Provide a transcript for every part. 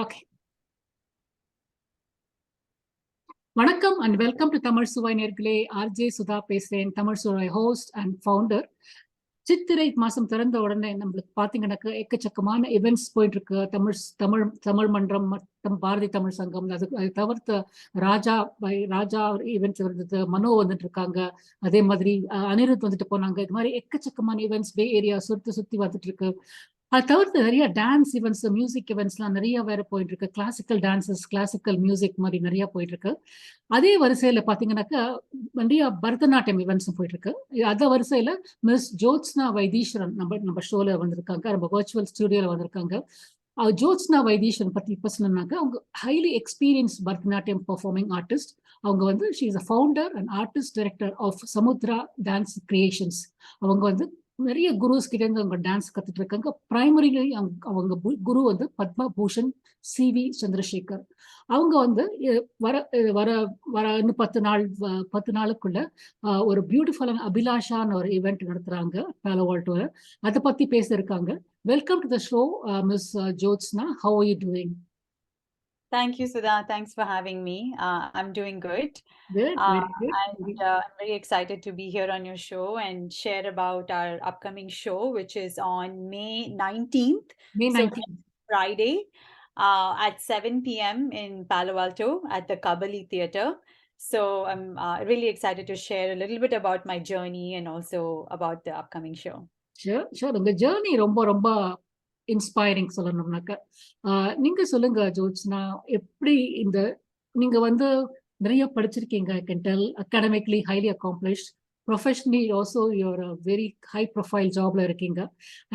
Okay. வணக்கம் and welcome to Tamil சுவை நேர்களே. ஆர்ஜே சுதா பேசுறேன். தமிழ் சுவை ஹோஸ்ட் அண்ட் ஃபவுண்டர். சித்திரை மாசம் திறந்த உடனே நம்மளுக்கு பாத்தீங்கன்னாக்க எக்கச்சக்கமான இவெண்ட்ஸ் போயிட்டு இருக்கு. தமிழ் தமிழ் தமிழ் மன்றம் மற்றும் பாரதி தமிழ் சங்கம், அது தவிர்த்து ராஜா ஈவெண்ட்ஸ் இருந்தது, மனோ வந்துட்டு இருக்காங்க, அதே மாதிரி அனிருத் வந்துட்டு போனாங்க. இது மாதிரி எக்கச்சக்கமான ஈவெண்ட்ஸ் பே ஏரியா சுத்தி வந்துட்டு இருக்கு. அது தவிர்த்து நிறைய டான்ஸ் ஈவெண்ட்ஸ், மியூசிக் ஈவெண்ட்ஸ்லாம் நிறைய வேற போயிட்டு இருக்கு. கிளாசிக்கல் டான்சஸ், கிளாசிக்கல் மியூசிக் மாதிரி நிறைய போயிட்டு இருக்கு. அதே வரிசையில பாத்தீங்கன்னாக்கா நிறைய பரதநாட்டியம் ஈவெண்ட்ஸும் போயிட்டு இருக்கு. அந்த வரிசையில மிஸ் ஜோத்ஸ்னா வைதீஸ்வரன் நம்ம ஷோல வந்திருக்காங்க, நம்ம வர்ச்சுவல் ஸ்டுடியோல வந்திருக்காங்க. ஜோத்ஸ்னா வைதீஸ்வரன் பத்தி இப்ப சொன்னாக்க, அவங்க highly experience Bharatanatyam performing artist. அவங்க வந்து she is a founder and artist director of Samudra dance creations. அவங்க வந்து நிறைய குருஸ் கிட்ட இருந்து அவங்க டான்ஸ் கத்துட்டு இருக்காங்க. பிரைமரிலி அவங்க குரு வந்து பத்மா பூஷன் CV சந்திரசேகர். அவங்க வந்து வர வர வர இன்னும் 10 நாளுக்குள்ள ஒரு பியூட்டிஃபுல்லான அபிலாஷான்னு ஒரு ஈவெண்ட் நடத்துறாங்க பாலோ ஆல்டோல. அதை பத்தி பேச இருக்காங்க. Welcome to the show, miss Jyotsna. How are you doing? Thank you, Sudha. Thanks for having me. I'm doing good. Good, very good. And I'm very excited to be here on your show and share about our upcoming show, which is on May 19th. May So 19th. Friday at 7 p.m. in Palo Alto at the Kabali Theatre. So I'm really excited to share a little bit about my journey and also about the upcoming show. Sure. உங்க journey ரொம்ப ரொம்ப inspiring சொல்லணும்னாக்க. நீங்க சொல்லுங்க ஜோத்ஸ்னா, எப்படி நீங்க வந்து நிறைய படிச்சிருக்கீங்க, I can tell. Academically highly accomplished, professionally also you're a very high profile ஜாப்ல இருக்கீங்க.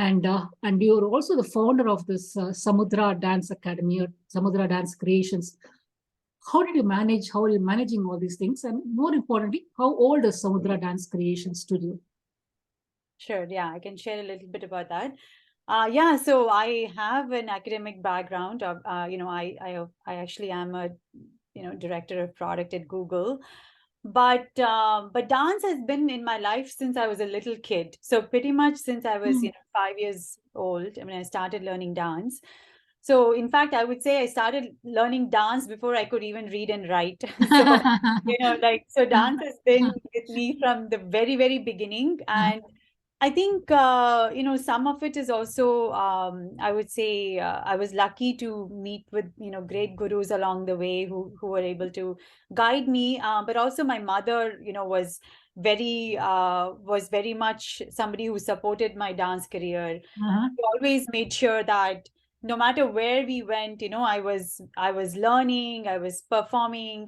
And you're also the founder of this Samudra dance academy, Samudra dance creations. How did you manage? How are you managing all these things? And more importantly, how old is Samudhra Dance Creations Studio? Sure, yeah, I can share a little bit about that. Yeah, so I have an academic background of, I actually am a, director of product at Google, but dance has been in my life since I was a little kid. So pretty much since I was, 5 years old, I mean, I started learning dance. So in fact, I would say I started learning dance before I could even read and write. So, dance has been with me from the very, very beginning. And I think, some of it is also, I would say, I was lucky to meet with, great gurus along the way who were able to guide me. But also my mother, was very much somebody who supported my dance career. She always made sure that no matter where we went, I was learning, I was performing.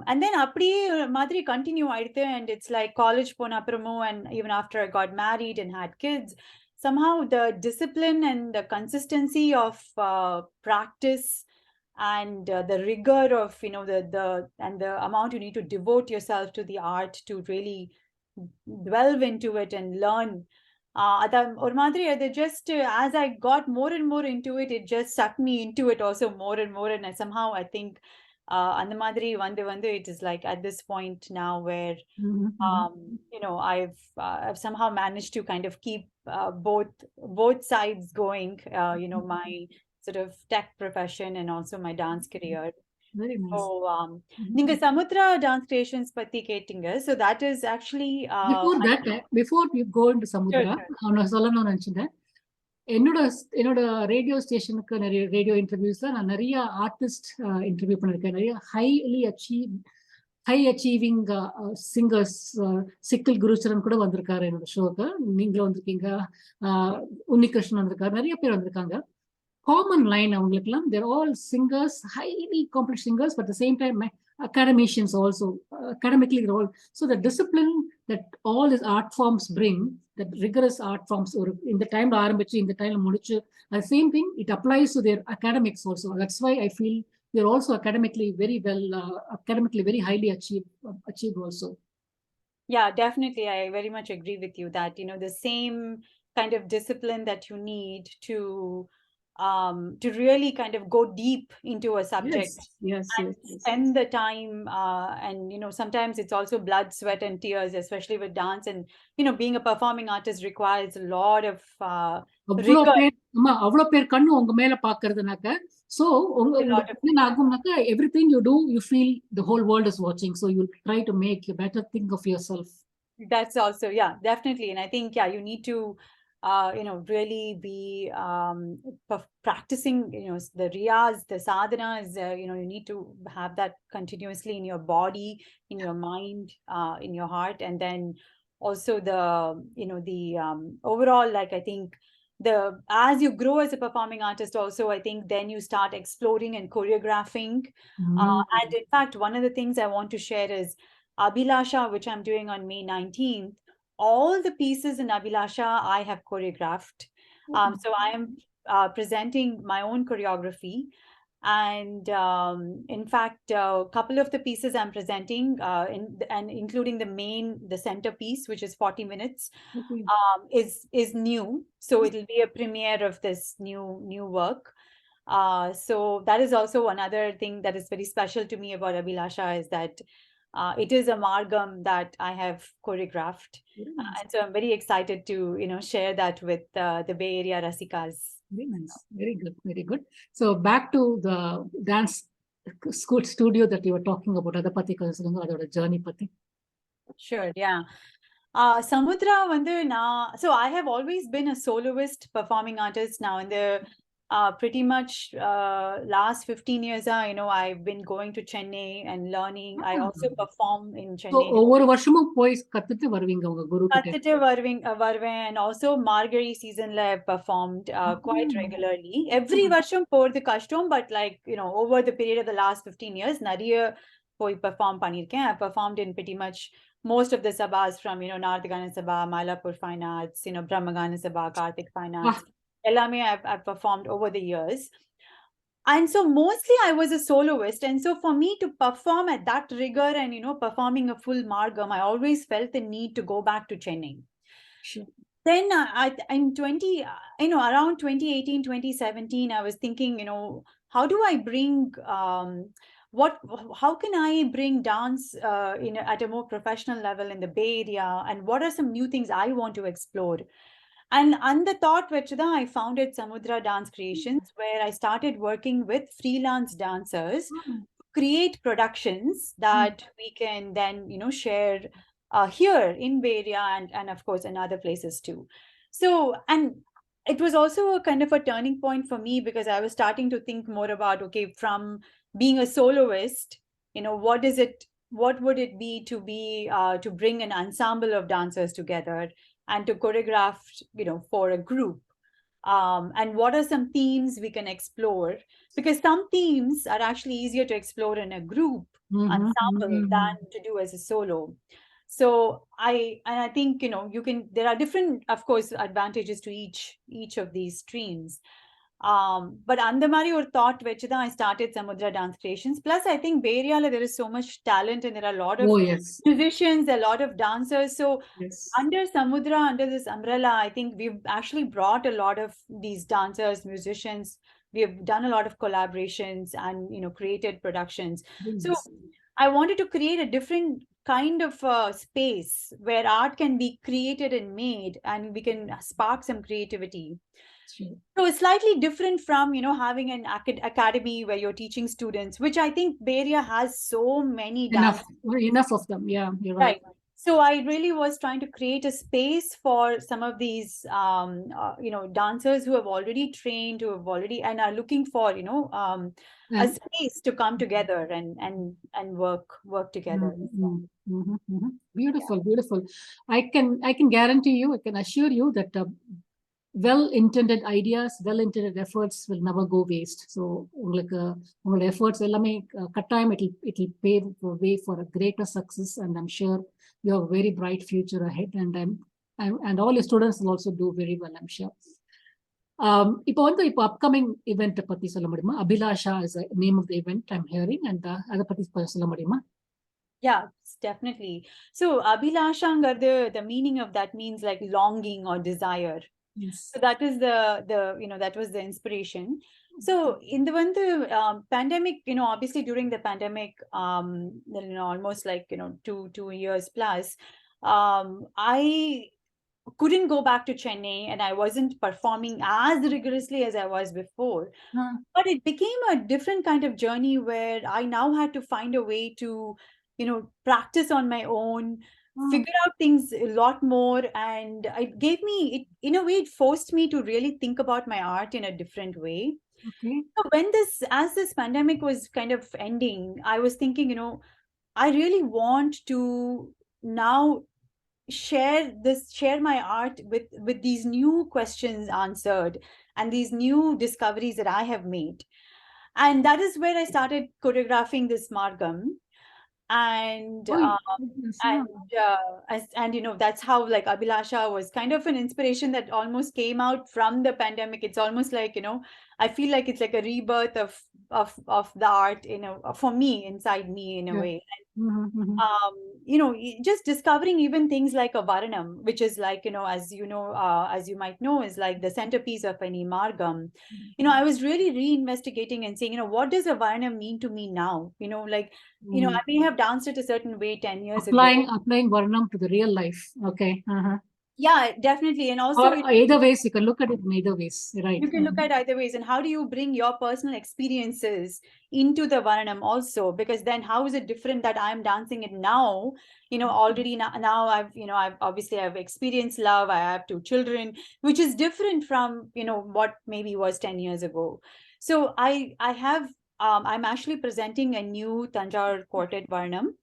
And then அப்படியே மாதிரி continue ஆயிடுது. And it's like college போன அப்புறமும், and even after I got married and had kids, somehow the discipline and the consistency of practice and the rigor of, the amount you need to devote yourself to the art to really delve into it and learn. ஒரு மாதிரி அது just as I got more and more into it, it just sucked me into it also more and more. And somehow I think அந்த மாதிரி வந்து it is like at this point now where I've somehow managed to kind of keep both sides going, my sort of tech profession and also my dance career. Very nice. So நீங்க Samudra dance creations பத்தி கேட்டீங்க. So that is actually before you go into Samudra, நான் சொல்லணும்னு நினைச்சேன். என்னோட radio ஸ்டேஷனுக்கு நிறைய radio இன்டர்வியூஸ்ல நான் நிறைய ஆர்டிஸ்ட் இன்டர்வியூ பண்ணிருக்கேன். நிறைய ஹை அச்சீவிங் சிங்கர்ஸ். சிக்கல் குருச்சரன் கூட வந்திருக்காரு என்னோட ஷோக்கு. நீங்களும் வந்திருக்கீங்க, உன்னிகிருஷ்ணன் வந்திருக்காரு, நிறைய பேர் வந்திருக்காங்க. காமன் லைன் அவங்களுக்குலாம், they're all singers, highly accomplished singers, but at the same time academicians also. Academically they're all, so the discipline that all these art forms bring, that rigorous art forms, or in the time ஆரம்பிச்சு இந்த டைம்ல முடிச்சு, the same thing it applies to their academics also. That's why I feel they're also academically very well, academically very highly achieved also. Yeah, definitely, I very much agree with you that the same kind of discipline that you need to to really kind of go deep into a subject. Yes. And spend the time, and sometimes it's also blood, sweat and tears, especially with dance. And being a performing artist requires a lot of rigor. அவ்வளவு பேர் கண்ணு உங்க மேல பாக்குறதுனாக்க, so என்ன ஆகும்னாக்க, everything you do, you feel the whole world is watching, so you try to make a better think of yourself. That's also, yeah, definitely. And I think, yeah, you need to really be practicing, the riyaz, the sadhanas, you need to have that continuously in your body, in your mind, in your heart. And then also the overall, like, I think as you grow as a performing artist also, I think then you start exploring and choreographing. And in fact, one of the things I want to share is Abhilasha, which I'm doing on May 19th. All the pieces in Abhilasha I have choreographed. So I am presenting my own choreography. And in fact, a couple of the pieces I'm presenting, and including the centerpiece, which is 40 minutes, is new. So it'll be a premiere of this new work. So that is also another thing that is very special to me about Abhilasha, is that it is a margam that I have choreographed. And so I'm very excited to, share that with the Bay Area Rasikas. Very nice. Very good. Very good. So back to the dance school studio that you were talking about, Adapati Kalasanga, journey pati. Sure, yeah. Samudra so I have always been a soloist performing artist now in the pretty much last 15 years. I've been going to Chennai and learning. I also perform in Chennai. So over வருஷமும் போய் கத்துட்டு வருவீங்க உங்க குரு கிட்ட. கத்துட்டு வருவேன். And also Margari season la I've performed quite regularly. Every வருஷம் போறது கஷ்டம், but like over the period of the last 15 years நிறைய போய் perform பண்ணிருக்கேன். I performed in pretty much most of the sabhas from Nardagana Sabha, Mylapore Fine Arts, Brahmagana Sabha, Karthik Fine Arts. Ellame I've performed over the years. And so mostly I was a soloist. And so for me to perform at that rigor and, performing a full margam, I always felt the need to go back to Chennai. Sure. Then around 2018, 2017, I was thinking, how do I bring, how can I bring dance at a more professional level in the Bay Area? And what are some new things I want to explore? And the thought which I founded Samudhra Dance Creations, where I started working with freelance dancers to create productions that we can then, share here in Bay Area and of course in other places too. So, and it was also a kind of a turning point for me, because I was starting to think more about, okay, from being a soloist, what would it be to bring an ensemble of dancers together and to choreograph, for a group. And what are some themes we can explore? Because some themes are actually easier to explore in a group ensemble than to do as a solo. So I think, there are different, of course, advantages to each of these streams. But andamari or thought which I started Samudhra Dance Creations. Plus, I think Bay Area there is so much talent and there are a lot of musicians, a lot of dancers. So under Samudra, under this umbrella, I think we've actually brought a lot of these dancers, musicians. We have done a lot of collaborations and created productions. So I wanted to create a different kind of space where art can be created and made, and we can spark some creativity. So it's slightly different from, having an academy where you're teaching students, which I think Bay Area has so many. Enough of them. Yeah, you're right. So I really was trying to create a space for some of these, dancers who have already trained, who have already, and are looking for, a space to come together and work together. Beautiful, beautiful. I can guarantee you, I can assure you that well-intended ideas, well-intended efforts will never go waste. So, efforts, time it'll pave the way for a greater success, and I'm sure you have a very bright future ahead. And all your students will also do very well, I'm sure. இப்போ upcoming event பத்தி சொல்ல முடியுமா? Abhilasha is the name of the event I'm hearing, and அத பத்தி சொல்ல முடியுமா? Yeah, definitely. So Abhilasha, the meaning of that means like longing or desire. Yes. So that is that was the inspiration. So in the pandemic, obviously during the pandemic, almost like, 2 years plus, I couldn't go back to Chennai, and I wasn't performing as rigorously as I was before. But it became a different kind of journey where I now had to find a way to, practice on my own, figure out things a lot more. And it gave me, in a way, it forced me to really think about my art in a different way. Okay. So as this pandemic was kind of ending, I was thinking, I really want to now share my art with these new questions answered and these new discoveries that I have made. And that is where I started choreographing this margam. And Oh, yes. that's how, like, Abhilasha was kind of an inspiration that almost came out from the pandemic. It's almost like, I feel like it's like a rebirth of the art, for me, inside me, in a Yeah. way. Mm-hmm. Just discovering even things like a varanam, which is like, as you might know, is like the centerpiece of any margam. I was really reinvestigating and saying, what does a varanam mean to me now? I may have danced it a certain way 10 years ago. Applying Varnam to the real life. Okay. Yeah, definitely. And also, Or either ways, you can look at it in either ways. Right. you can look at either ways. And how do you bring your personal experiences into the Varanam also? Because then how is it different that I'm dancing it now? Already now I've experienced love. I have 2 children, which is different from, what maybe was 10 years ago. So I'm actually presenting a new Tanjore quartet Varanam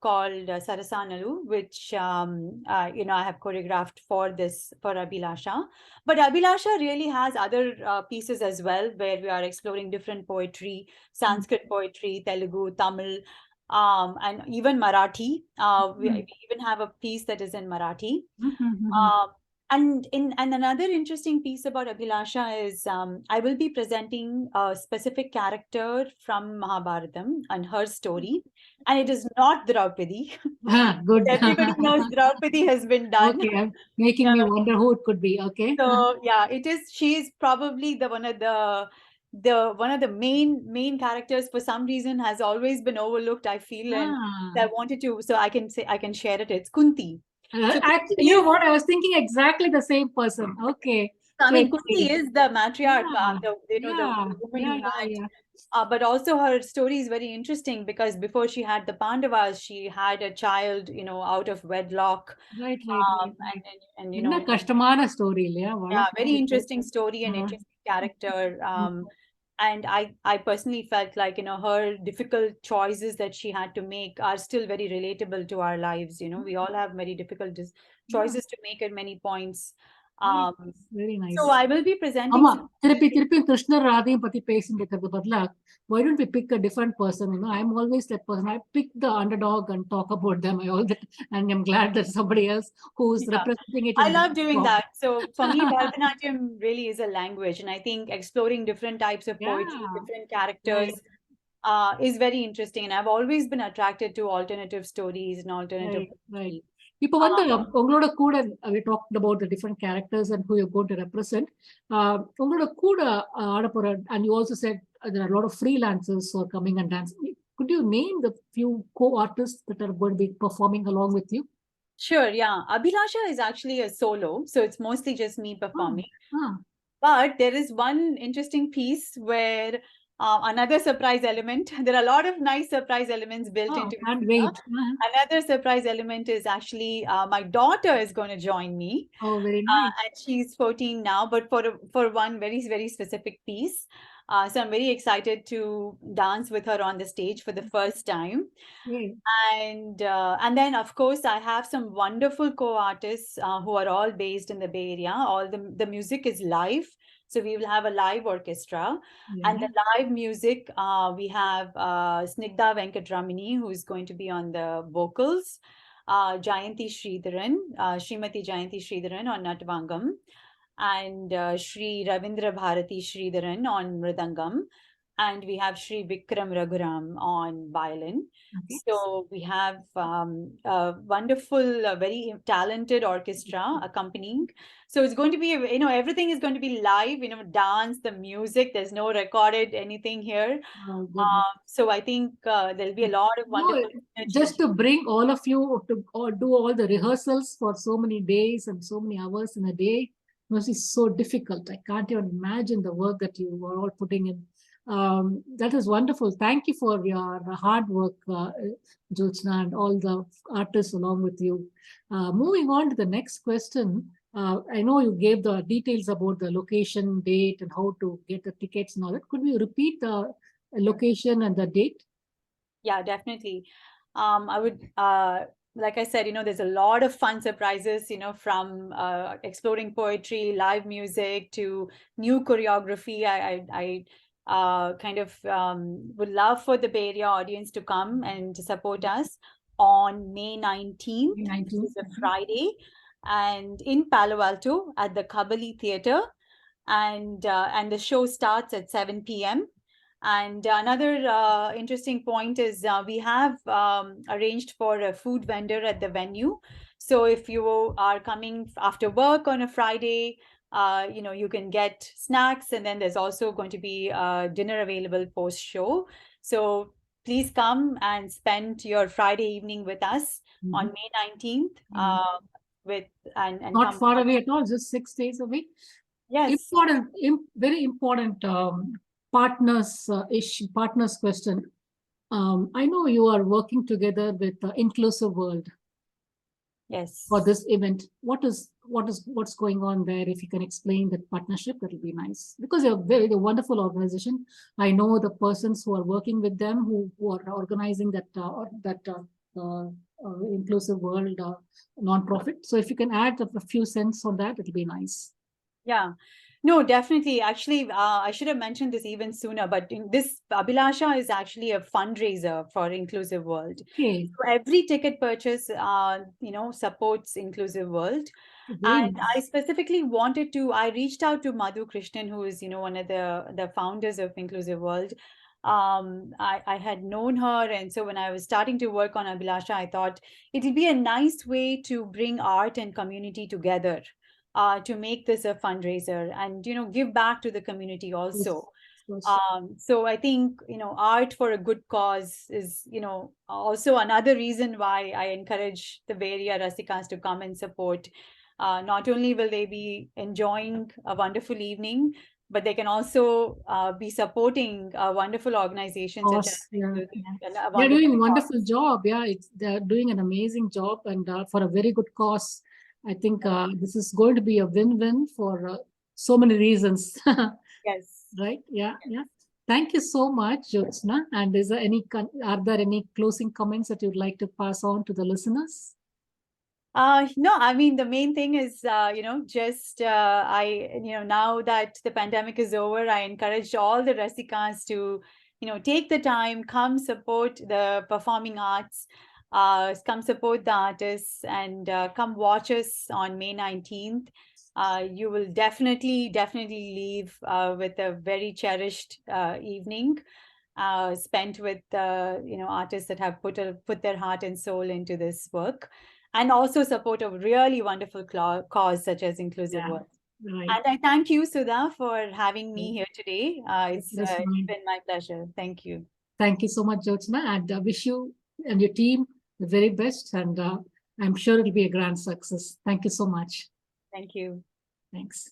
called Sarasanalu, which I have choreographed for Abhilasha. But Abhilasha really has other pieces as well, where we are exploring different poetry, Sanskrit poetry, Telugu, Tamil, and even Marathi. We even have a piece that is in Marathi. And another interesting piece about Abhilasha is I will be presenting a specific character from Mahabharatam and her story, and it is not Draupadi. Good. Everybody knows Draupadi has been done. Okay, making me wonder who it could be. Okay. So yeah, it is. She is probably the one of the main characters. For some reason, has always been overlooked, I feel, and I wanted to. So I can share it. It's Kunti. So Kunti You know is, what? I was thinking exactly the same person. Okay. I mean, Great. Kunti is the matriarch, Yeah. the woman Yeah. who Yeah. had. Yeah. But also her story is very interesting because before she had the Pandavas, she had a child, out of wedlock. Right. And Inna kashtamana story இல்லையா? yeah, very வளர்க்கறது. interesting story and interesting character. And I personally felt like, her difficult choices that she had to make are still very relatable to our lives. We all have very difficult choices to make at many points. Very nice. So I will be presenting ஆமா some. திருப்பி கிருஷ்ணர் ராதையும் பத்தி பேசிட்டு இருக்கிறது பதிலா why don't we pick a different person? I'm always that person. I pick the underdog and talk about them. And I'm glad that somebody else who's representing it in I a love different doing form. that. So for me, Bharatanatyam really is a language, and I think exploring different types of poetry, different characters, is very interesting. And I've always been attracted to alternative stories and alternative poetry. இப்போ வந்து உங்களோட கூட we talked about the different characters and who you're going to represent. உங்களோட கூட ஆட போற, and you also said there are a lot of freelancers who are coming and dancing. Could you name the few co-artists that are going to be performing along with you? Sure, yeah. Abhilasha is actually a solo, so it's mostly just me performing. Ah. But there is one interesting piece where another surprise element. There are a lot of nice surprise elements built into it. Can't wait. Another surprise element is actually my daughter is going to join me. Oh, very nice. And she's 14 now, but for one very, very specific piece. So I'm very excited to dance with her on the stage for the first time. And then, of course, I have some wonderful co-artists who are all based in the Bay Area. All the music is live. So we will have a live orchestra. And the live music, we have Snigdha Venkatramani, who is going to be on the vocals, Jayanti Sridharan, Srimati Jayanti Sridharan on Natvangam, and Sri Ravindra Bharati Sridharan on Mridangam, and we have Shri Vikram Raghuram on violin. Okay. So we have a wonderful, very talented orchestra accompanying. So it's going to be, you know, everything is going to be live, you know, dance, the music. There's no recorded anything here. So I think there'll be a lot of wonderful energy. Just to bring all of you to do all the rehearsals for so many days and so many hours in a day must be so difficult. I can't even imagine the work that you are all putting in. That is wonderful. Thank you for your hard work, Jyothsna, and all the artists along with you. Moving on to the next question. I know you gave the details about the location, date, and how to get the tickets and all that. Could you repeat the location and the date? Yeah, definitely. I would, like I said, you know, there's a lot of fun surprises, you know, from exploring poetry, live music to new choreography. I kind of would love for the Bay Area audience to come and to support us on May 19th, which is a Friday, and in Palo Alto at the Kabali Theatre. And the show starts at 7 p.m. And another interesting point is we have arranged for a food vendor at the venue. So if you are coming after work on a Friday, you know, you can get snacks, and then there's also going to be dinner available post-show. So please come and spend your Friday evening with us on May 19th. With and not far away at all, just 6 days a week. Yes. Very important partners question. I know you are working together with Inclusive World. Yes. For this event, what's going on there? If you can explain that partnership, that will be nice. Because they're a wonderful organization. I know the persons who are working with them, who are organizing that Inclusive World non-profit. So if you can add a few cents on that, it'll be nice. Yeah, no, definitely. Actually, I should have mentioned this even sooner, but this Abhilasha is actually a fundraiser for Inclusive World. Okay. So every ticket purchase, you know, supports Inclusive World. And I specifically I reached out to Madhu Krishnan, who is, you know, one of the founders of Inclusive World. I had known her, and so when I was starting to work on Abhilasha, I thought it'll be a nice way to bring art and community together. To make this a fundraiser and, you know, give back to the community also. Yes. So I think, you know, art for a good cause is, you know, also another reason why I encourage the Bay Area Rasikas to come and support. Not only will they be enjoying a wonderful evening, but they can also be supporting a wonderful organization such as they're doing a wonderful job. Yeah, they're doing an amazing job, and for a very good cause. I think this is going to be a win-win for so many reasons. Yes. Right? Yeah, yeah. Thank you so much, Jyothsna. And are there any closing comments that you'd like to pass on to the listeners? No, I mean, the main thing is, you know, just now that the pandemic is over, I encourage all the Rasikas to, you know, take the time, come support the performing arts, come support the artists, and come watch us on May 19th. You will definitely leave with a very cherished evening spent with you know, artists that have put their heart and soul into this work, and also support a really wonderful cause such as Inclusive World. Right. And I thank you, Sudha, for having me here today. It's been my pleasure. Thank you. Thank you so much, Jyothsna, and I wish you and your team the very best, and I'm sure it'll be a grand success. Thank you so much. Thank you. Thanks.